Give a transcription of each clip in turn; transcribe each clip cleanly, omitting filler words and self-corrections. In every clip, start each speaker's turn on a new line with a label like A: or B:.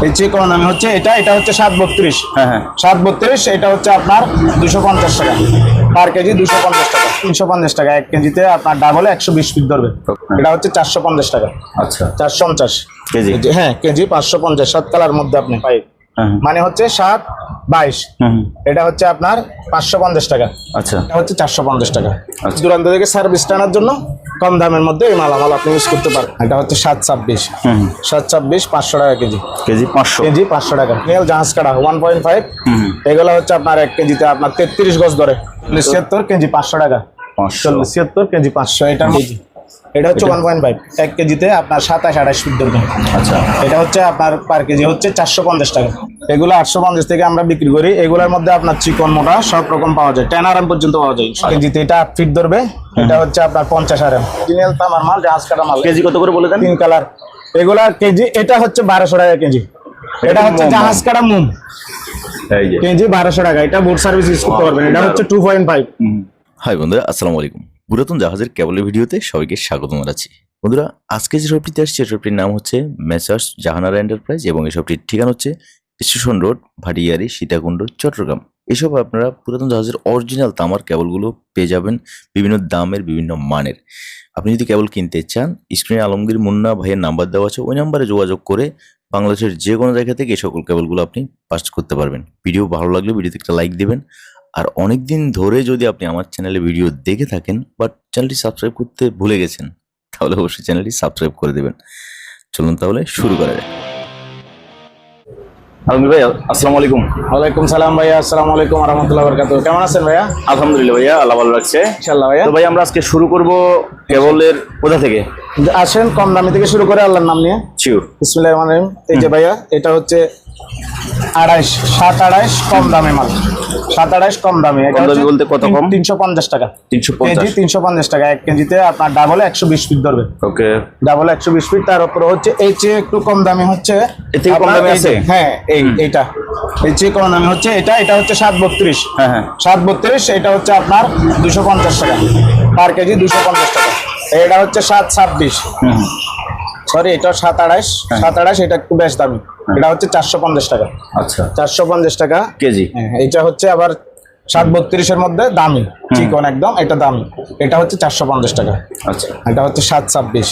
A: এই চেয়ে কম দামি হচ্ছে এটা হচ্ছে 732।
B: হ্যাঁ হ্যাঁ
A: 732, এটা হচ্ছে আপনার 250 টাকা পার কেজি, 250 টাকা, 350 টাকা 1 কেজিতে। আপনার ডাবলে 120 পিস ধরবে, এটা হচ্ছে 450 টাকা।
B: আচ্ছা
A: 450
B: কেজি।
A: হ্যাঁ কেজি 550, 7 কালার মধ্যে আপনি পাই। মানে হচ্ছে 722, এটা হচ্ছে আপনার 550 টাকা।
B: আচ্ছা
A: এটা হচ্ছে 450 টাকা। দূরান্ত থেকে সার্ভিস টানার জন্য কম দামের মধ্যে এই মালামাল আপনি ইউজ করতে পারেন। এটা হচ্ছে 726, 726 500 টাকা কেজি,
B: কেজি 500,
A: কেজি 500 টাকা। রিয়েল জাহাজ কাটা 1.5, এগুলো হচ্ছে আপনার 1 কেজিতে আপনার 33 গজ ধরে। 76 কেজি 500 টাকা, 76 কেজি 500। এটা কেজি, এটা হচ্ছে 1.5, 1 কেজিতে আপনার 27-28 ফিট ধরবে।
B: আচ্ছা
A: এটা হচ্ছে আপনার পার কেজি হচ্ছে 450 টাকা। এগুলো 850 থেকে আমরা বিক্রি করি। এগুলোর মধ্যে আপনার চিকন মোটা সব রকম পাওয়া যায়, 10 RM পর্যন্ত পাওয়া যায় কেজিতে। এটা 8 ফিট ধরবে, এটা হচ্ছে আপনার 50 RM। অরিজিনাল তামার মাল, জাহাজ কাটা মাল।
B: কেজি কত করে বলে দেন?
A: 3 কালার এগুলা কেজি। এটা হচ্ছে 1200 টাকা কেজি। এটা হচ্ছে জাহাজ কাটা মুম,
B: এই যে
A: কেজি 1200 টাকা। এটা বোট সার্ভিস ইউজ করতে পারবেন। এটা হচ্ছে 2.5।
C: হাই বন্ধুরা, আসসালামু আলাইকুম। পুরাতন জাহাজের কেবলের ভিডিওতে সবাইকে স্বাগত জানাচ্ছি। বন্ধুরা, আজকে যে শপটিতে আসছে শপটির নাম হচ্ছে মেসার্স জাহানারা এন্টারপ্রাইজ এবং এই শপটির ঠিকানা হচ্ছে স্টেশন রোড, ভাটিয়ারি, সীতাকুণ্ড, চট্টগ্রাম। এসব আপনারা পুরাতন জাহাজের অরিজিনাল তামার কেবলগুলো পেয়ে যাবেন বিভিন্ন দামের, বিভিন্ন মানের। আপনি যদি কেবল কিনতে চান, স্ক্রিনে আলমগীর মুন্না ভাইয়ের নাম্বার দেওয়া আছে, ওই নাম্বারে যোগাযোগ করে বাংলাদেশের যে কোনো জায়গা থেকে এই সকল কেবলগুলো আপনি পারচেজ করতে পারবেন। ভিডিও ভালো লাগলে ভিডিওতে একটা লাইক দিবেন। আর অনেক দিন ধরে যদি আপনি আমার চ্যানেলে ভিডিও দেখে থাকেন বাট চ্যানেলটি সাবস্ক্রাইব করতে ভুলে গেছেন, তাহলে অবশ্যই চ্যানেলটি সাবস্ক্রাইব করে দেবেন। চলুন তাহলে শুরু করা যায়।
B: আলমগীর ভাই আসসালামু আলাইকুম।
A: ওয়ালাইকুম সালাম ভাইয়া, আসসালামু আলাইকুম ওয়া রাহমাতুল্লাহি ওয়া বারাকাতুহু। কেমন আছেন ভাইয়া?
B: আলহামদুলিল্লাহ ভাইয়া, আল্লাহ ভালো রাখছে
A: ইনশাআল্লাহ ভাইয়া।
B: তো ভাই আমরা আজকে শুরু করব কেবলের কোথা থেকে?
A: আসেন কম দামি থেকে শুরু করে আল্লাহর নাম নিয়ে।
B: শিওর।
A: বিসমিল্লাহির রহমানির রহিম। এই যে ভাইয়া, এটা হচ্ছে 728 কম দামে মাল। 728 কম দামে। এটা
B: কম দামি
A: হচ্ছে
B: বলতে কত কম?
A: 350 টাকা
B: 350
A: কেজি, 350 টাকা 1 কেজিতে। আপনার ডাবলে 120 ফিট ধরবে,
B: ওকে।
A: ডাবলে 120 ফিট। তার উপরে হচ্ছে এই চেয়ে একটু কম দামি হচ্ছে।
B: এর থেকে কম দামি আছে?
A: হ্যাঁ, এইটা এই চেয়ে কম দামি হচ্ছে এটা হচ্ছে 732।
B: হ্যাঁ হ্যাঁ
A: 732, এটা হচ্ছে আপনার 250 টাকা পার কেজি, 250 টাকা। এটা হচ্ছে 726, সরি এটা 728, 728 এটা একটু বেশ দামি। এটা হচ্ছে 450 টাকা।
B: আচ্ছা
A: 450 টাকা
B: কেজি।
A: হ্যাঁ, এটা হচ্ছে আবার 732 এর মধ্যে দামি, চিকন একদম, এটা দামি। এটা হচ্ছে 450 টাকা।
B: আচ্ছা
A: এটা হচ্ছে 726,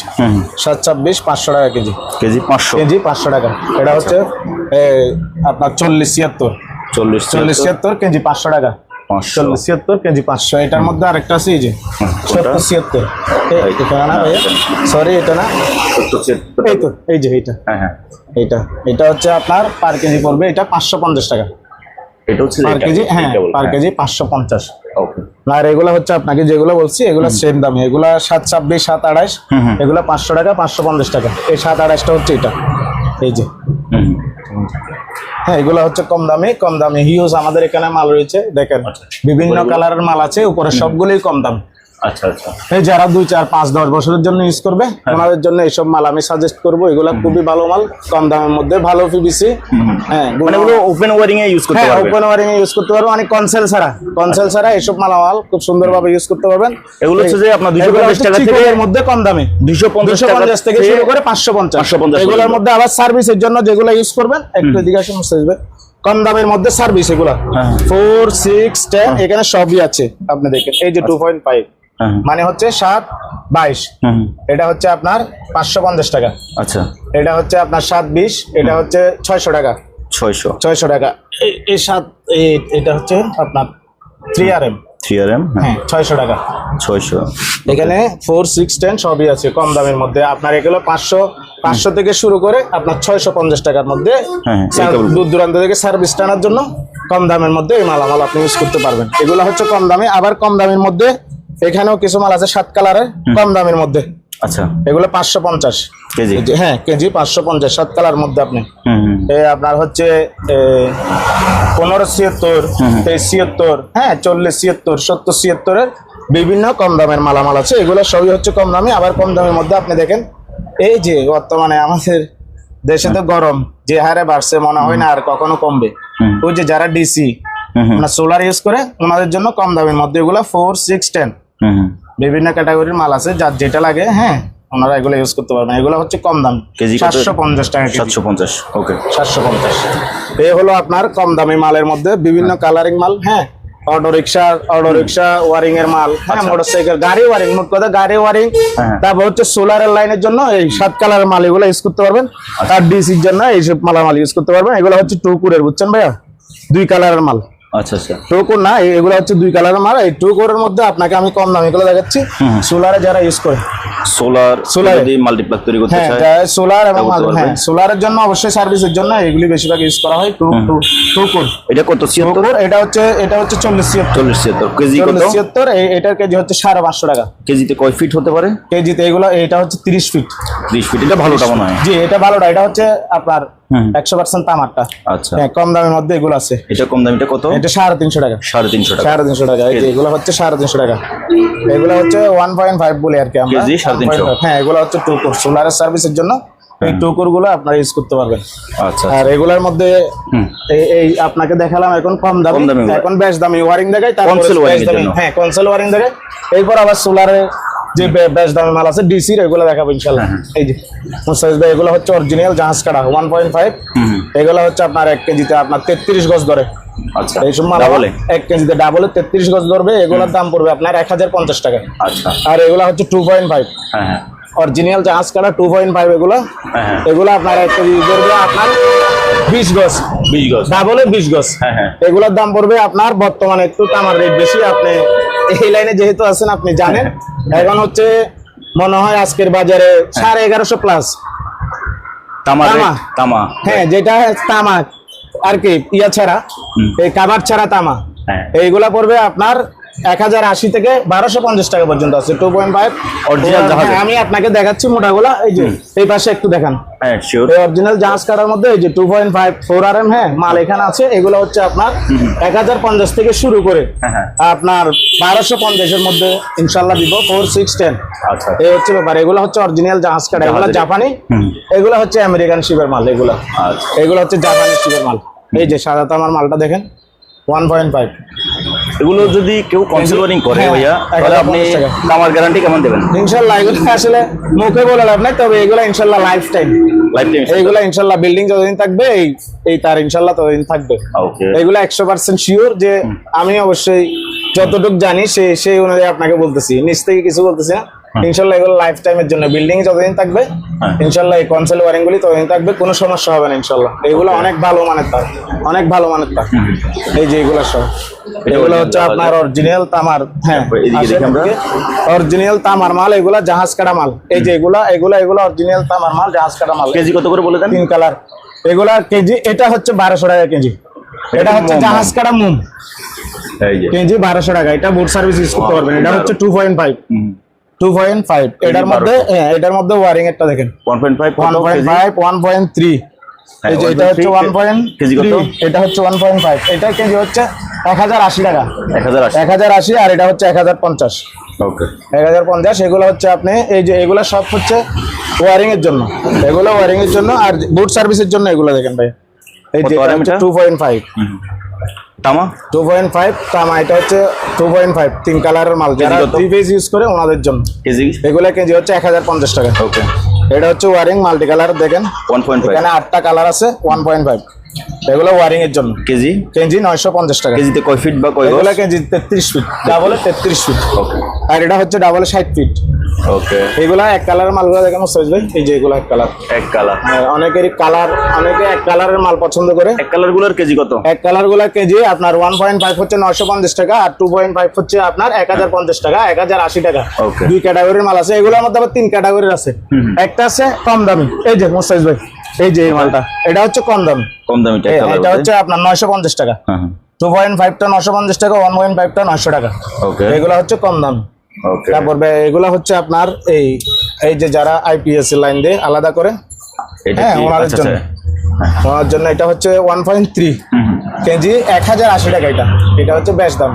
A: 726 500 টাকা কেজি,
B: কেজি 500,
A: কেজি 500 টাকা। এটা হচ্ছে আপনার 40-76, 40-76 কেজি 500 টাকা, 40-76 কেজি 500। এটার মধ্যে আরেকটা আছে এই যে 70-76, এটা না ভাইয়া, সরি এটা না, এই তো এই যে এইটা,
B: হ্যাঁ হ্যাঁ
A: এটা হচ্ছে আপনার পার কেজি পড়বে এটা 550 টাকা
B: এটা হচ্ছে
A: পার কেজি। হ্যাঁ পার কেজি 550।
B: ওকে।
A: আর এগুলো হচ্ছে আপনাকে যেগুলো বলছি এগুলো সেম দামে। এগুলা 726, 728, এগুলো 500 টাকা, 550 টাকা। এই 728টা হচ্ছে এটা, এই যে। হ্যাঁ এগুলো হচ্ছে কম দামি, কম দামি হিউজ আমাদের এখানে মাল রয়েছে। দেখেন বিভিন্ন কালারের মাল আছে, উপরে সবগুলোই কম দাম।
B: আচ্ছা আচ্ছা।
A: এই যারা 2, 4, 5, 10 বছরের জন্য ইউজ করবে ওনাদের জন্য এইসব মাল আমি সাজেস্ট করবো। এগুলা খুবই ভালো মাল, কম দামের মধ্যে, ভালো পিভিসি। হ্যাঁ
B: মানে এগুলো ওপেন ওয়্যারিং এ ইউজ করতে পারবেন।
A: ওপেন ওয়্যারিং এ ইউজ করতে পারবো, অনেক কনসেল ছাড়া এইসব মালামাল খুব সুন্দরভাবে ইউজ করতে পারবেন।
B: এগুলো হচ্ছে যে আপনার 250 টাকা থেকে
A: এর মধ্যে কম দামে 250 থেকে শুরু করে 550। এগুলোর মধ্যে আবার সার্ভিসের জন্য যেগুলো ইউজ করবেন, একটু এদিকে আসুন, কম দামের মধ্যে সার্ভিস এগুলা 4, 6, 10 এখানে সবই আছে। আপনি দেখেন এই যে 2.5 মানে হচ্ছে 722, এটা হচ্ছে আপনার 550 টাকা।
B: আচ্ছা
A: এটা হচ্ছে আপনার 720, এটা হচ্ছে 600 টাকা, 600 টাকা। এই এটা হচ্ছে আপনার 3RM, হ্যাঁ 600 টাকা, 600। এখানে 4, 6, 10 সবই আছে কম দামের মধ্যে। আপনার এগুলো 500 থেকে শুরু করে আপনার 650 টাকার মধ্যে দূর দূরান্ত থেকে সার্ভিস টানার জন্য কম দামের মধ্যে এই মালামাল আপনি ইউজ করতে পারবেন। এগুলো হচ্ছে কম দামে। আবার কম দামের মধ্যে এখানেও কিছু মাল আছে 7 কালারের কম দামের মধ্যে। আচ্ছা এগুলো 550
B: কেজি।
A: হ্যাঁ কেজি 550, 7 কালার মধ্যে আপনি। আপনার হচ্ছে 15-76, 23-76, হ্যাঁ 40-76, 70-76 এর বিভিন্ন কম দামের মালামাল আছে। এগুলো সবই হচ্ছে কম দামে। আবার কম দামের মধ্যে আপনি দেখেন এই যে বর্তমানে আমাদের দেশে তো গরম যে হারে বাড়ছে, মনে হয় না আর কখনো কমবে। ওই যে যারা ডিসি সোলার ইউজ করে ওনাদের জন্য কম দামের মধ্যে এগুলো 4, 6, 10 বিভিন্ন ক্যাটাগরির মাল আছে, যার যেটা লাগে। হ্যাঁ ওনারা এগুলো ইউজ করতে পারবেন। এগুলো হচ্ছে কম দাম,
B: কেজি
A: 750 টাকা কেজি।
B: 750। ওকে,
A: 750। এই হলো আপনার কম দামি মালের মধ্যে বিভিন্ন কালারিং মাল। হ্যাঁ, অটো রিক্সা ওয়ারিং এর মাল। হ্যাঁ, মোটরসাইকেল, গাড়ি ওয়ারিং, মোট কথা গাড়ি ওয়ারিং। তারপর হচ্ছে সোলারের লাইনের জন্য এই 7 কালারের মাল এগুলো ইউজ করতে পারবেন। আর ডিসির জন্য এইসব মালামাল ইউজ করতে পারবেন। এগুলো হচ্ছে টুকুরের, বুঝছেন ভাইয়া, 2 কালারের মাল।
B: আচ্ছা আচ্ছা,
A: টুকুর না, এগুলো হচ্ছে 2 কালারের মাল। এই টুকুরের মধ্যে আপনাকে আমি কম দামি এগুলো দেখাচ্ছি। সোলারে যারা ইউজ করে,
B: সোলার যদি মাল্টিপ্লাগ তৈরি করতে চায়,
A: হ্যাঁ, সোলার এবং হ্যাঁ, সোলারের জন্য অবশ্যই সার্ভিসের জন্য এগুলি বেশিরভাগ ইউজ করা হয়। টুকুর
B: এটা কত? 76?
A: এটা হচ্ছে 40-76
B: কেজি কত?
A: 40-76। এটার কেজি হচ্ছে 550 টাকা।
B: কেজিতে কয় ফিট হতে পারে?
A: কেজিতে এগুলো, এটা হচ্ছে 30 ফিট।
B: 30 ফিট, এটা ভালোটা মনে হয়।
A: জি, এটা ভালোটা। এটা হচ্ছে আপনার 100% তামারটা।
B: আচ্ছা,
A: হ্যাঁ, কম দামের মধ্যে এগুলো আছে।
B: এটা কম দামিটা কত?
A: এটা 350 টাকা।
B: 350 টাকা।
A: 350 টাকা। এই যে এগুলো হচ্ছে 350 টাকা। এগুলো হচ্ছে 1.5 বলে আর কি আমরা।
B: কেজি 350।
A: হ্যাঁ, এগুলো হচ্ছে টুকুর, সোলারের সার্ভিসের জন্য এই টুকুর গুলো আপনারা ইউজ করতে পারবেন।
B: আচ্ছা,
A: আর এগুলোর মধ্যে এই আপনাকে দেখালাম এখন কম দামি, এখন বেশ দামি ওয়ারিং দেখাই, তারপর হ্যাঁ কনসোল ওয়ারিং দেখাই। এরপর আবার সোলারে যে বেশ দামি মাল আছে ডিসির, এগুলো দেখাবো ইনশাআল্লাহ। এই যে মুস্তাফিজ ভাই, এগুলো হচ্ছে অরিজিনাল জাহাজ কাটা 1.5। এগুলো হচ্ছে আপনার 1 কেজিতে আপনার 33 গজ ধরে।
B: আচ্ছা,
A: এইসব মাল 1 কেজিতে ডাবলে 33 গজ ধরবে। এগুলোর দাম পড়বে আপনার 1050 টাকা।
B: আচ্ছা,
A: আর এগুলো হচ্ছে 2.5।
B: হ্যাঁ হ্যাঁ,
A: অরিজিনাল জাহাজ কাটা 2.5। এগুলো আপনার 1 কেজি ধরবে আপনার 20 গজ। ডাবলে 20 গজ। এগুলোর দাম পড়বে আপনার, বর্তমানে একটু তামার রেট বেশি, আপনি এই লাইনে যেহেতু আছেন আপনি জানেন। এখন হচ্ছে মনে হয় আজকের বাজারে 1150 প্লাস
B: তামা।
A: হ্যাঁ, যেটা তামা আর কি ইয়া ছাড়া, এই কাভার ছাড়া তামা, এইগুলা পড়বে আপনার 1080 থেকে 1250 টাকা পর্যন্ত আছে। 2.5
B: অরিজিনাল জাহাজ।
A: আমি আপনাকে দেখাচ্ছি মোটাগুলা। এই যে এই পাশে একটু দেখান।
B: হ্যাঁ, শিওর।
A: এই অরিজিনাল জাহাজ কাটার মধ্যে এই যে 2.5 4RM হ্যাঁ মাল এখানে আছে। এগুলো হচ্ছে আপনার 1050 থেকে শুরু করে আপনার 1250 এর মধ্যে ইনশাআল্লাহ দিব। 4 6 10।
B: আচ্ছা,
A: এই হচ্ছে ব্যাপার। এগুলো হচ্ছে অরিজিনাল জাহাজ কাটা, এগুলো জাপানি, এগুলো হচ্ছে আমেরিকান শিপের মাল। এগুলো এগুলো হচ্ছে জাপানি শিপের মাল। এই যে সাদা তামার মালটা দেখেন 1.5।
B: এগুলো যদি কেউ কনসোল ওয়ারিং করে ভাইয়া, তাহলে আপনি তামার গ্যারান্টি কেমন দেবেন?
A: ইনশাআল্লাহ এগুলো আসলে মুখে বলে লাভ নাই, তবে এগুলো ইনশাআল্লাহ লাইফ টাইম। এইগুলো ইনশাআল্লাহ বিল্ডিং যতদিন থাকবে এই তার ইনশাআল্লাহ ততদিন থাকবে। এগুলো 100% শিওর যে আমি অবশ্যই যতটুকু জানি সেই অনুযায়ী আপনাকে বলতেছি, নিচ থেকে কিছু বলতেছি না। ইনশাআল্লাহ এগুলো লাইফ টাইমের জন্য, বিল্ডিং যতদিন থাকবে ইনশাআল্লাহ এই কনসোল ওয়ারিং গুলি ততদিন থাকবে, কোনো সমস্যা হবে না ইনশাআল্লাহ। এগুলো অনেক ভালো মানের তার, অনেক ভালো মানের তার। এই যে এগুলো সব, এগুলো হচ্ছে আপনার অরিজিনাল তামার। হ্যাঁ, অরিজিনাল তামার মাল, এগুলা জাহাজ কাটা মাল। এই যে এগুলা অরিজিনাল তামার মাল, জাহাজ কাটা মাল।
B: কেজি কত করে বলে দেন?
A: 3 কালার। এগুলা কেজি, এটা হচ্ছে 1200 টাকা কেজি। এটা হচ্ছে জাহাজ কাটা মোম, কেজি 1200 টাকা। এটা বোট সার্ভিস ইউজ করতে পারবেন। এটা হচ্ছে 2.5। এটার মধ্যে ওয়ারিং একটা দেখেন 1.5 1.3। এই যে এটা হচ্ছে 1.3, এটা হচ্ছে 1.5। এটা কেজি হচ্ছে 1080 টাকা। 1080। আর এটা হচ্ছে 1050।
B: ওকে,
A: 1050। এগুলো হচ্ছে আপনি এই যে এগুলো সব হচ্ছে ওয়ারিং এর জন্য, এগুলো ওয়ারিং এর জন্য। আর বুট সার্ভিসের জন্য এগুলো দেখেন ভাই। এই যে 2.5
B: তামা,
A: 2.5 তামা। এটা হচ্ছে 2.5 3 কালারের মাল, যারা 3 ফেজ ইউজ করে ওনাদের জন্য।
B: কেজি
A: এগুলো কেজি হচ্ছে 1050 টাকা।
B: ওকে,
A: এটা হচ্ছে ওয়ারিং মাল্টি কালার দেখেন
B: 1.5।
A: এখানে 8টা কালার আছে 1.5। এগুলো ওয়ারিং এর জন্য।
B: কেজি
A: 950 টাকা।
B: কেজিতে কয় ফিট বা কয় গজ?
A: এগুলো কেজি 33 ফিট, ডাবলে 33 ফিট।
B: ওকে,
A: আর এটা হচ্ছে ডাবলে 60 ফিট।
B: ওকে,
A: এগুলা 1 কালারের মালগুলো দেখেন মুস্তাফিজ ভাই। এই যে এগুলো 1 কালার। অনেকেরই কালার, অনেকে 1 কালারের মাল পছন্দ করে।
B: 1 কালার গুলোর কেজি কত?
A: 1 কালার গুলা কেজি আপনার 1.5 হচ্ছে 950 টাকা, আর 2.5 হচ্ছে আপনার 1050 টাকা, 1080 টাকা। 2 ক্যাটাগরির মাল আছে। এগুলোর মধ্যে আবার 3 ক্যাটাগরির আছে। একটা আছে কম দামি, এই যে মুস্তাফিজ ভাই, এই যে এই মালটা, এটা হচ্ছে কম দামি। এটা হচ্ছে আপনার 950 টাকা। 2.5টা 950 টাকা, 1.5টা 900 টাকা। এগুলো হচ্ছে কম দাম। তারপর এগুলো হচ্ছে আপনার এই যে যারা আইপিএস লাইন দিয়ে আলাদা করে, হ্যাঁ ওনাদের জন্য এটা হচ্ছে 1.3 কেজি 1080 টাকা। এটা হচ্ছে বেশ দাম।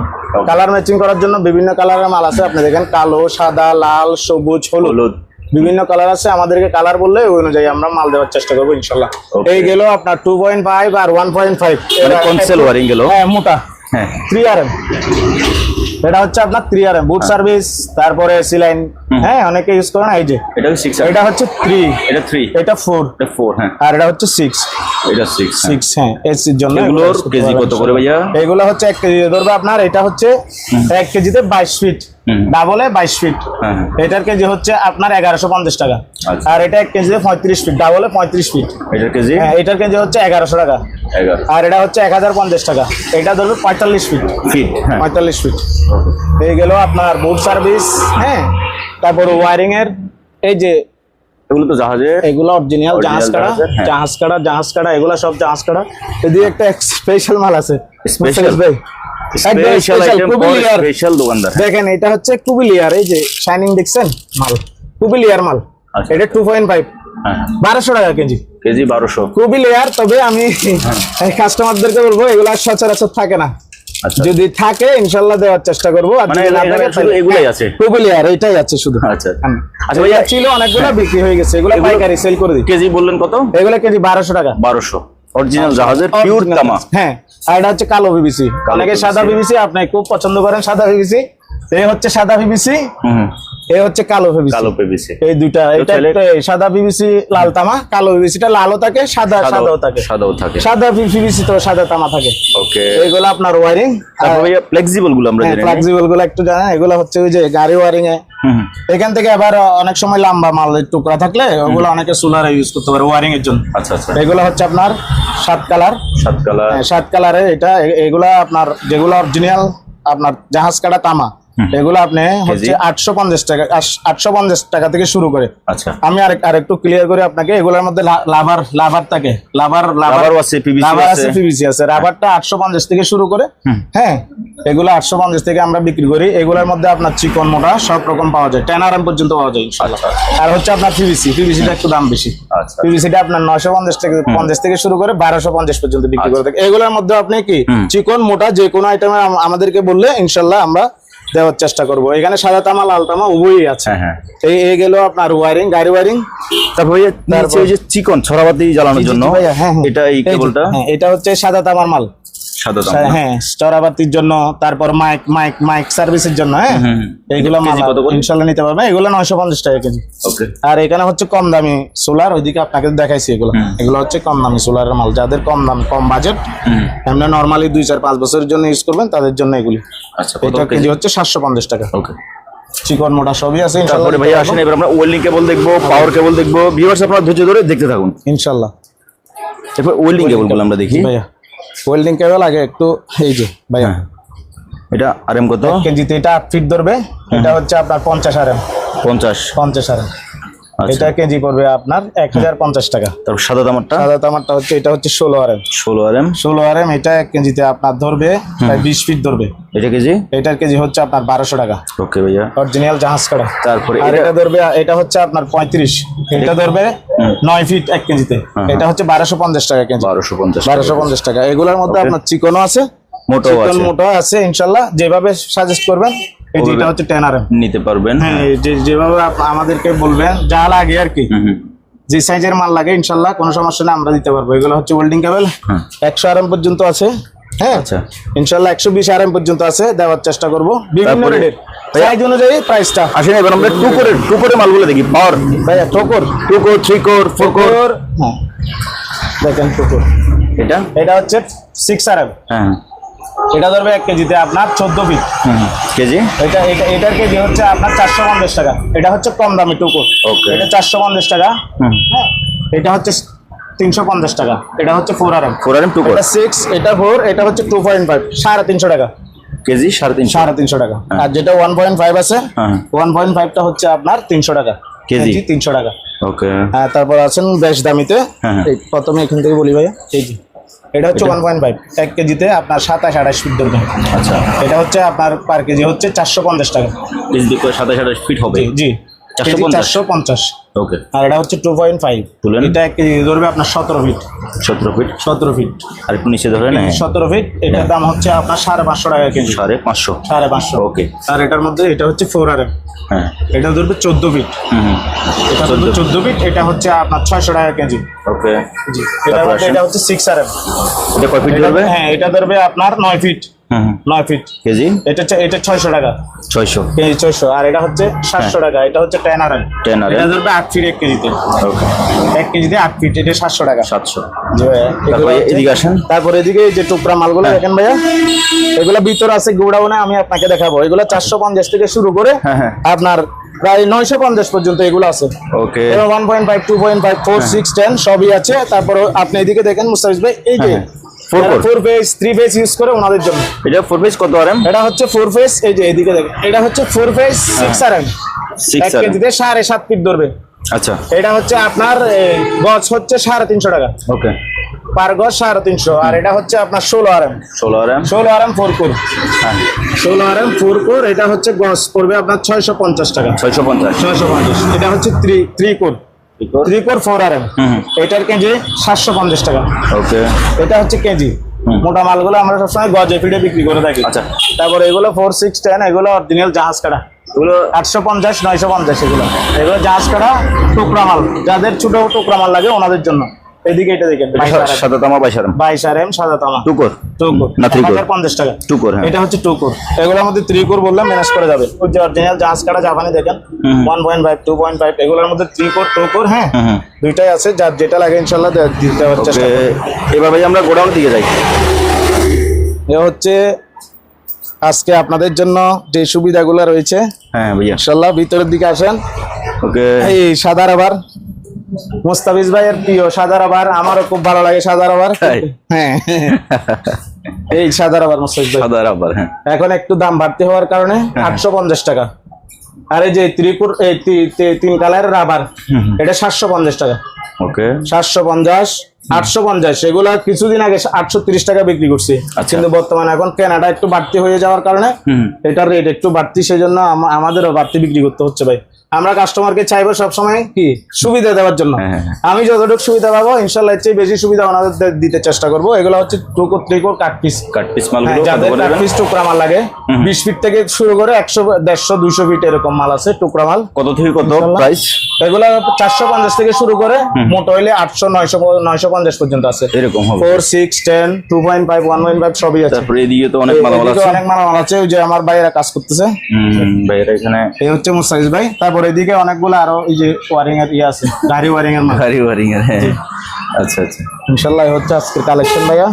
A: কালার ম্যাচিং করার জন্য বিভিন্ন কালারের মাল আছে। আপনি দেখেন কালো, সাদা, লাল, সবুজ, হলুদ, বিভিন্ন কালার আছে। আমাদেরকে কালার বললে ওই অনুযায়ী আমরা মাল দেওয়ার চেষ্টা করবো ইনশাল্লাহ। এই গেল আপনার 2.5 আর 1.5
B: কনসোল ওয়ারিং গেল।
A: হ্যাঁ, মোটা 3RM। এটা হচ্ছে আপনার 3RM বুট সার্ভিস, তারপরে সিলাইন, হ্যাঁ অনেকে ইউজ করে না। এই যে
B: এটা 6,
A: এটা হচ্ছে 3,
B: এটা 3,
A: এটা 4,
B: এটা 4, হ্যাঁ,
A: আর এটা হচ্ছে 6,
B: এটা 6,
A: 6, হ্যাঁ এসির জন্য।
B: এগুলোর কেজি কত করে ভাইয়া?
A: এগুলো হচ্ছে 1 কেজি ধরবে আপনার, এটা হচ্ছে 1 কেজিতে 22 ফিট, ডাবলে 22 ফিট, এটার কেজি হচ্ছে আপনার 1150 টাকা। আর এটা 1 কেজিতে 35 ফিট, ডাবলে 35 ফিট,
B: এটার কেজি,
A: হ্যাঁ এটার কেজি হচ্ছে 1100 টাকা। আর এটা হচ্ছে 1050 টাকা, এটা ধরবে 45 ফিট, 45 ফিট। এই গেল আপনার বুট সার্ভিস, হ্যাঁ। তারপর ওয়ারিং এর, এই যে
B: এগুলো তো জাহাজে,
A: এগুলো অরিজিনাল জাহাজ কাটা, জাহাজ কাটা, এগুলো সব জাহাজ কাটা। এদিকে একটা স্পেশাল মাল আছে,
B: স্পেশাল
A: ভাই,
B: স্পেশাল আইটেম, স্পেশাল দোকানদার।
A: দেখেন এটা হচ্ছে কুবিলিয়ার, এই যে শাইনিং দেখছেন মাল, কুবিলিয়ার মাল। এটা 2.5, 1200 টাকা কেজি,
B: কেজি 1200
A: কুবিলিয়ার। তবে আমি কাস্টমারদেরকে বলবো এগুলো সচরাচর থাকে না, যদি থাকে ইনশাল্লাহ দেওয়ার চেষ্টা করবো।
B: মানে এগুলাই আছে,
A: কুবিলিয়ার এটাই আছে শুধু।
B: আচ্ছা
A: আচ্ছা ভাইয়া, ছিল অনেকগুলো বিক্রি হয়ে গেছে, এগুলো পাইকারি সেল করে দিই।
B: কেজি বললেন কত?
A: এগুলো কেজি 1200 টাকা,
B: 1200 অরিজিনাল জাহাজের পিওর তামা,
A: হ্যাঁ। আর এটা হচ্ছে কালো পিভিসি, অনেকে সাদা পিভিসি আপনি খুব পছন্দ করেন, সাদা পিভিসি। এই হচ্ছে সাদা পিভিসি, এই হচ্ছে কালো পিভিসি,
B: কালো পিভিসি,
A: এই দুইটা। এটা সাদা পিভিসি লাল তামা, কালো পিভিসিটা লালও থাকে, সাদাও থাকে, সাদা পিভিসি তো সাদা তামা থাকে।
B: ওকে,
A: এগুলো আপনার ওয়ারিং।
B: তারপরে ফ্লেক্সিবল গুলো আমরা জানি,
A: ফ্লেক্সিবল গুলো একটু জানেন, এগুলো হচ্ছে ওই যে গাড়ি ওয়ারিং এ। এখান থেকে আবার অনেক সময় লম্বা মালের টুকরা থাকলে ওগুলো অনেকে সোলারে ইউজ করতে পারে ওয়ারিং এর জন্য।
B: আচ্ছা আচ্ছা,
A: এগুলো হচ্ছে আপনার 7 কালার, 7 কালারের। এটা এগুলা আপনার যেগুলো অরিজিনাল আপনার জাহাজ কাটা তামা, এগুলো আপনি হচ্ছে 850 টাকা, 850 টাকা থেকে শুরু করে।
B: আচ্ছা,
A: আমি আরেকটু ক্লিয়ার করে আপনাকে, এগুলোর মধ্যে লাভার থাকে, লাভার
B: আছে, পিভিসি
A: আছে। রাবারটা 850 থেকে শুরু করে, হ্যাঁ এগুলো 850 থেকে আমরা বিক্রি করি। এগুলোর মধ্যে আপনার চিকন মোটা সব রকম পাওয়া যায়, 10RM পর্যন্ত পাওয়া যায় ইনশাআল্লাহ। আর হচ্ছে আপনার পিভিসিটা একটু দাম বেশি, পিভিসিটা আপনার 950 থেকে শুরু করে 1250 পর্যন্ত বিক্রি করে থাকি। এগুলোর মধ্যে আপনি কি চিকন মোটা যে কোনো আইটেমে আমাদেরকে বললে ইনশাআল্লাহ আমরা দেওয়ার চেষ্টা করবো। এখানে সাদা তামা লাল তামা উভয়ই আছে। এই গেল আপনার ওয়ারিং, গাড়ি ওয়ারিং।
B: তারপরে যে চিকন ছড়াবাতি জ্বালানোর জন্য, এটা এই কেবলটা,
A: এটা হচ্ছে সাদা তামার মাল,
B: সাদা তামা,
A: হ্যাঁ চড়াবাতির জন্য। তারপর মাইক সার্ভিসের জন্য, হ্যাঁ এইগুলো ইনশাল্লাহ নিতে পারবে। এগুলো 950 টাকা কেজি। আর এখানে হচ্ছে কম দামি সোলার, ওইদিকে আপনাকে দেখাইছি। এগুলো হচ্ছে কম দামি সোলারের মাল, যাদের কম দাম, কম বাজেট, এমনি নর্মালি 2-4-5 বছরের জন্য ইউজ করবেন তাদের জন্য এগুলি। এটা কেজি হচ্ছে 750 টাকা। চিকন মোটা সবই আছে।
B: তারপরে ভাইয়া আসেন, এবার আমরা ওয়েল্ডিং কেবল দেখবো, পাওয়ার কেবল দেখবো। ভিউয়ার্স আপনারা ধৈর্য ধরে দেখতে থাকুন
A: ইনশাল্লাহ।
B: এরপর ওয়েল্ডিং কেবলগুলো আমরা দেখি
A: ভাইয়া। ওয়েল্ডিং কেবল আগে একটু, এই যে ভাইয়া
B: এটা RM কত
A: কেজিতে? এটা 8 ফিট ধরবে, এটা হচ্ছে আপনার 50 RM, 50 RM। এটা কেজি পড়বে আপনার 1050 টাকা।
B: তারপর সাদা তামারটা
A: হচ্ছে, এটা হচ্ছে 16 RM,
B: 16 RM।
A: এটা 1 কেজিতে আপনার ধরবে প্রায় 20 ফিট ধরবে।
B: এটা কেজি?
A: এটার কেজি হচ্ছে আপনার 1200 টাকা।
B: ওকে ভাইয়া,
A: অরিজিনাল জাহাজ কাটা।
B: তারপরে
A: আর এটা ধরবে, এটা হচ্ছে আপনার 35, এটা ধরবে 9 ফিট 1 কেজিতে। এটা হচ্ছে 1250 টাকা কেজি, 1250 টাকা। এগুলোর মধ্যে আপনার চিকনও আছে, মোটা আছে ইনশাল্লাহ। যেভাবে সাজেস্ট করবেন, এই যে এটা হচ্ছে 10 RM
B: নিতে পারবেন,
A: হ্যাঁ যেভাবে আমাদেরকে বলবেন, যা লাগে আর কি, যে সাইজের মাল লাগে ইনশাল্লাহ কোনো সমস্যা নেই, আমরা দিতে পারবো। এগুলো হচ্ছে ওয়েল্ডিং কেবল, 100 RM পর্যন্ত আছে, হ্যাঁ
B: আচ্ছা
A: ইনশাল্লাহ 120 RM পর্যন্ত আছে, দেওয়ার চেষ্টা করবো বিভিন্ন রেটের সাইজ অনুযায়ী প্রাইসটা।
B: আসেন এবার আমরা টু কোরের মালগুলো দেখি। পাওয়ার
A: ভাইয়া, 2 কোর, 3 কোর, 4 কোর, হ্যাঁ দেখেন 2 কোর। এটা হচ্ছে 6 RM, হ্যাঁ এটা ধরবে 1 কেজিতে আপনার 14 ফিট
B: কেজি।
A: এটার কেজি হচ্ছে আপনার 450 টাকা। এটা হচ্ছে কম দামি 2 কোর, এটা 450 টাকা, হ্যাঁ এটা হচ্ছে 350 টাকা। এটা হচ্ছে 4 RM
B: 2 কোর,
A: এটা 6, এটা 4, এটা হচ্ছে 2.5, 350 টাকা
B: কেজি,
A: 350 টাকা। আর যেটা 1.5 আছে, 1.5টা হচ্ছে আপনার 300 টাকা কেজি, 300 টাকা।
B: ওকে,
A: হ্যাঁ তারপর আছেন বেশ দামিতে। প্রথমে এখান থেকে বলি ভাইয়া, এই যে এটা হচ্ছে 1.5, 1 কেজিতে আপনার 27-28 ফিট ধরবে। আচ্ছা, এটা হচ্ছে আপনার পার কেজি হচ্ছে 450 টাকা
B: কেজি, 27-28 ফিট হবে।
A: জি 450।
B: ওকে,
A: আর এটা হচ্ছে 2.5, এটা 1 কেজি ধরবে আপনার 17 ফিট। 17 ফিট।
B: আর একটু নিচে ধরে না,
A: 17 ফিট। এটার দাম হচ্ছে আপনার 550 টাকা কেজি, 550।
B: ওকে, আর
A: এটার মধ্যে এটা হচ্ছে 4 RM,
B: হ্যাঁ
A: এটা ধরবে 14 ফিট। এটা ধরবে 14 ফিট, এটা হচ্ছে আপনার 600 টাকা কেজি।
B: ওকে,
A: জি এটা হচ্ছে 6 RM।
B: এটা কয় ফিট ধরবে?
A: হ্যাঁ এটা ধরবে আপনার 9 ফিট, 9 ফিট
B: কেজি
A: এটা 600 টাকা
B: 600
A: কেজি 600 আর এটা হচ্ছে 700 টাকা এটা হচ্ছে 10 RM এটা ধরবে 8 ফিট 1 কেজিতে
B: ওকে
A: 1 কেজিতে 8 ফিট এটা 700 টাকা
B: 700
A: জি ভাইয়া
B: তারপরে এদিকে আসেন
A: তারপরে এদিকে এই যে টুকরা মালগুলো দেখেন ভাইয়া এগুলা ভিতর আছে গোডাউনে আমি আপনাকে দেখাবো এগুলা 450 থেকে শুরু করে আপনার প্রায় 950 পর্যন্ত এগুলো আছে
B: ওকে
A: 1.5 2.5 4 6 10 সবই আছে তারপর আপনি এদিকে দেখেন মুস্তাফিজ ভাই এই যে 4 ফেজ 3 ফেজ ইউজ করে ওনাদের জন্য
B: এটা 4 ফেজ কত আরএম
A: এটা হচ্ছে 4 ফেজ এই যে এদিকে দেখেন এটা হচ্ছে 4 ফেজ 6 RM
B: 6
A: 1 কেজিতে 7.5 ফিট ধরবে
B: আচ্ছা
A: এটা হচ্ছে আপনার গজ হচ্ছে 350 টাকা
B: ওকে
A: পার গজ 350 আর এটা হচ্ছে আপনার 16 RM 16 RM 4 কোর
B: হ্যাঁ
A: 16 RM 4 কোর এটা হচ্ছে গজ পড়বে আপনার 650 টাকা 650 এটা হচ্ছে 3 কোর 3 কোর 4 RM এটার কেজি 750 টাকা
B: ওকে
A: এটা হচ্ছে কেজি মোটা মালগুলো আমরা সবসময় গজে ফিটে বিক্রি করে থাকি
B: আচ্ছা
A: তারপর এগুলো 4 6 10 এগুলো অরিজিনাল জাহাজ কাটা এগুলো 850 950 এগুলো জাহাজ কাটা টুকরা মাল যাদের ছোট টুকরা মাল লাগে ওনাদের জন্য এদিকে এটা দেখেন
B: সাদা তামা 22
A: RM সাদা তামা
B: টুকর
A: না
B: 3 কোর
A: 50 টাকা
B: টুকর হ্যাঁ
A: এটা হচ্ছে 2 কোর এগুলোর মধ্যে 3 কোর বললাম ম্যানেজ করে যাবে ওই যে অরিজিনাল জাহাজ কাটা জাপানি দেখেন 1.5 2.5 এগুলোর মধ্যে 3 কোর 2 কোর হ্যাঁ দুইটাই আছে যার যেটা লাগে ইনশাআল্লাহ দিতে হচ্ছে চেষ্টা করব
B: এবার ভাই আমরা গোডাউন দিকে যাই
A: এ হচ্ছে আজকে আপনাদের জন্য যে সুবিধাগুলো রয়েছে
B: হ্যাঁ ভাইয়া
A: ইনশাআল্লাহ ভিতরের দিকে আসেন
B: ওকে
A: এই সাদা রাবার মুস্তাফিজ ভাইয়ের প্রিয় সাদা রাবার আমারও খুব ভালো লাগে সাদা রাবার হ্যাঁ এই সাদা রাবার মুস্তাফিজ ভাই
B: সাদা রাবার হ্যাঁ
A: এখন একটু দাম বাড়তি হওয়ার কারণে 850 টাকা আর এই যে ত্রিপুর এই 3 কালারের রাবার এটা 750 টাকা
B: ওকে
A: 750 850 এগুলা কিছুদিন আগে 830 টাকা বিক্রি করছি কিন্তু বর্তমানে এখন কেনাটা একটু বাড়তি হয়ে যাওয়ার কারণে এটার রেট একটু বাড়তি সেজন্য আমাদেরও বাড়তি বিক্রি করতে হচ্ছে ভাই আমরা কাস্টমারকে চাইবো সবসময় কি সুবিধা দেওয়ার জন্য আমি যতটুকু সুবিধা পাবো ইনশাআল্লাহ এর চেয়ে বেশি সুবিধা ওনাদের দিতে চেষ্টা করবো এগুলো হচ্ছে 2 কোর 3 কোর কাট পিস
B: মালগুলো
A: যাদের কাট পিস টুকরা মাল লাগে 20 ফিট থেকে শুরু করে 100 150 200 ফিট এরকম মাল আছে টুকরা মাল
B: কত থেকে কত প্রাইস
A: এগুলো 450 থেকে শুরু করে মোটা হইলে 800 950 পর্যন্ত আছে
B: এরকম হবে
A: 4 6 10 2.5 1.5 সবই আছে
B: তারপরে এদিকে তো অনেক মাল আছে
A: অনেক মাল আছে ওই যে আমার ভাইয়েরা কাজ করতেছে
B: ভাইয়েরা এখানে
A: এই হচ্ছে মুস্তাফিজ ভাই তারপর এদিকে অনেকগুলো আরো এই যে ওয়ারিং এর আছে গাড়ি ওয়ারিং এর মাল
B: গাড়ি ওয়ারিং এর হ্যাঁ আচ্ছা আচ্ছা
A: ইনশাআল্লাহ হচ্ছে আজকের কালেকশন ভাইয়া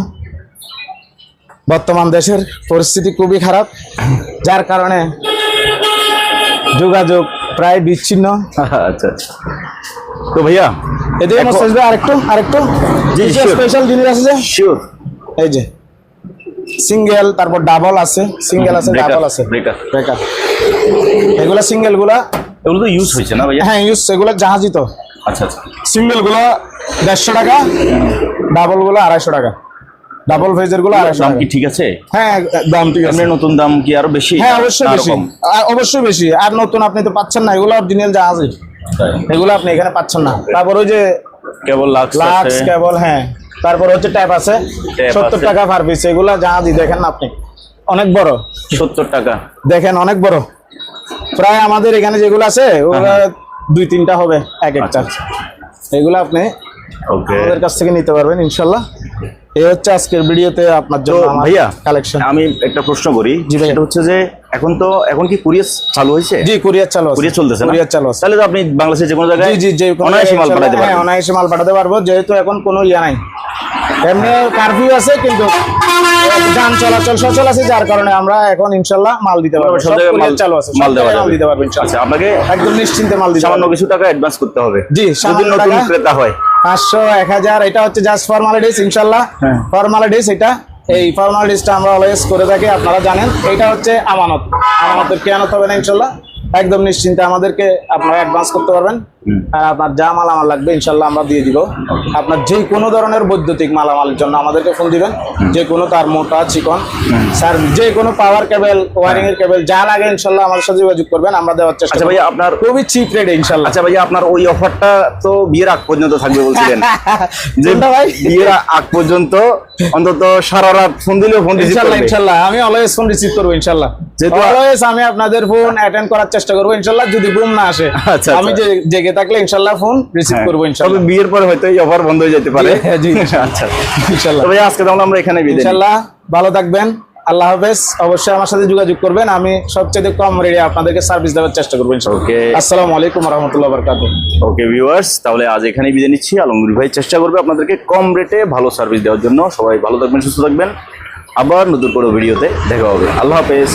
A: বর্তমান দেশের পরিস্থিতি খুবই খারাপ যার কারণে যোগাযোগ প্রায় বিচ্ছিন্ন
B: আচ্ছা তো ভাইয়া
A: এদিকে মুস্তাফিজ ভাই আরেকটু
B: জি
A: স্পেশাল জিনিস আছে
B: শিওর
A: এই যে সিঙ্গেল তারপর ডাবল আছে সিঙ্গেল আছে ডাবল আছে
B: ব্রেকার
A: এগুলা সিঙ্গেল গুলা
B: এগুলো তো ইউজ হয়েছে না ভাইয়া
A: হ্যাঁ ইউজ এগুলো জাহাজই তো
B: আচ্ছা আচ্ছা
A: সিঙ্গেল গুলো 150 টাকা ডাবল গুলো 250 টাকা ডাবল ফেজের গুলো 250
B: দাম
A: টাকা
B: কি ঠিক আছে
A: হ্যাঁ দাম ঠিক আছে
B: নতুন দাম কি আরো বেশি
A: হ্যাঁ অবশ্যই বেশি অবশ্যই বেশি আর নতুন আপনি তো পাচ্ছেন না এগুলো অরিজিনাল জাহাজই এগুলো আপনি এখানে পাচ্ছেন না তারপর ওই যে
B: কেবল
A: লাক্স কেবল হ্যাঁ তারপর হচ্ছে ট্যাপ আছে 70 টাকা পার পিস এগুলো জাহাজই দেখেন না আপনি অনেক বড়
B: 70 টাকা
A: দেখেন অনেক বড় প্রায় আমাদের এখানে যেগুলো আছে ওগুলো 2-3টা হবে এক একটা এগুলো আপনি আমাদের কাছ থেকে নিতে পারবেন ইনশাআল্লাহ এই হচ্ছে আজকের ভিডিওতে আপনার জন্য
B: ভাইয়া
A: কালেকশন
B: আমি একটা প্রশ্ন করি সেটা হচ্ছে যে এখন কি কুরিয়ার চালু হয়েছে
A: জি কুরিয়ার চালু আছে
B: কুরিয়ার চলতেছে
A: কুরিয়ার চালু আছে
B: তাহলে তো আপনি বাংলাদেশের যে কোনো জায়গায়
A: জি যে
B: অনায়াসে মাল পাঠাতে পারবেন
A: হ্যাঁ অনায়াসে মাল পাঠাতে পারবো যেহেতু এখন কোনো ইয়া নাই এমনি কারফিউ আছে কিন্তু যান চলাচল সচল আছে যার কারণে আমরা এখন ইনশাআল্লাহ মাল দিতে পারবো সব কুরিয়ার চালু আছে
B: মাল
A: দিতে পারবো ইনশাআল্লাহ
B: আচ্ছা আপনাকে
A: একদম নিশ্চিন্তে মাল দিতে
B: সামান্য কিছু টাকা অ্যাডভান্স করতে হবে
A: জি
B: যদি নতুন ক্রেতা হয়
A: 500 1000 এটা হচ্ছে জাস্ট ফর্মালিটিস ইনশাআল্লাহ ফর্মালিটিস এটা এই ফর্মালিটিসটা আমরা অলওয়েজ করে থাকি আপনারা জানেন এটা হচ্ছে আমানতের খেয়ানত হবে না ইনশাআল্লাহ একদম নিশ্চিন্তে আমাদেরকে আপনারা অ্যাডভান্স করতে পারবেন আর আপনার যা মালামাল লাগবে ইনশাআল্লাহ আমরা দিয়ে দিব আপনার যে কোনো ধরনের বৈদ্যুতিক মালামালের জন্য আমাদেরকে ফোন দিবেন যে কোনো তার মোটা চিকন স্যার যে কোনো পাওয়ার কেবল ওয়ারিং এর কেবল যা লাগে ইনশাআল্লাহ আমাদের সাথে যোগাযোগ করবেন আমরা দেওয়ার চেষ্টা
B: আচ্ছা ভাই আপনার
A: খুবই চিপ রেটে ইনশাআল্লাহ
B: আচ্ছা ভাই আপনার ওই অফারটা তো বিয়ের আগ পর্যন্ত থাকবে বলছিলেন যে
A: ভাই
B: বিয়ের আগ পর্যন্ত অন্তত সারা রাত ফোন দিলেও ফোন রিসিভ করবে
A: ইনশাআল্লাহ আমি অলওয়েজ ফোন রিসিভ করব ইনশাআল্লাহ যেহেতু অলওয়েজ আমি আপনাদের ফোন অ্যাটেন্ড করার চেষ্টা করব ইনশাআল্লাহ যদি ঘুম না আসে আমি জেগে থাকলে ইনশাআল্লাহ ফোন রিসিভ করব ইনশাআল্লাহ
B: তবে বিয়ের পরে হয়তো এই অফার বন্ধ হয়ে যেতে পারে
A: জি আচ্ছা
B: ইনশাআল্লাহ তবে আজকে তাহলে আমরা এখানে বিদায়
A: ইনশাআল্লাহ ভালো থাকবেন আল্লাহ হাফেজ। অবশ্যই আমার সাথে যোগাযোগ করবেন, আমি সবচেয়ে কম রেটে আপনাদেরকে সার্ভিস দেওয়ার চেষ্টা করবো ইনশাআল্লাহ।
B: ওকে,
A: আসসালামু আলাইকুম ওয়া রাহমাতুল্লাহি ওয়া বারাকাতুহু।
B: ওকে ভিউয়ার্স, তাহলে আজ এখানেই বিদায় নিচ্ছি। আলমগীর ভাই চেষ্টা করবে আপনাদেরকে কম রেটে ভালো সার্ভিস দেওয়ার জন্য। সবাই ভালো থাকবেন, সুস্থ থাকবেন। আবার নতুন কোনো ভিডিওতে দেখা হবে। আল্লাহ হাফেজ।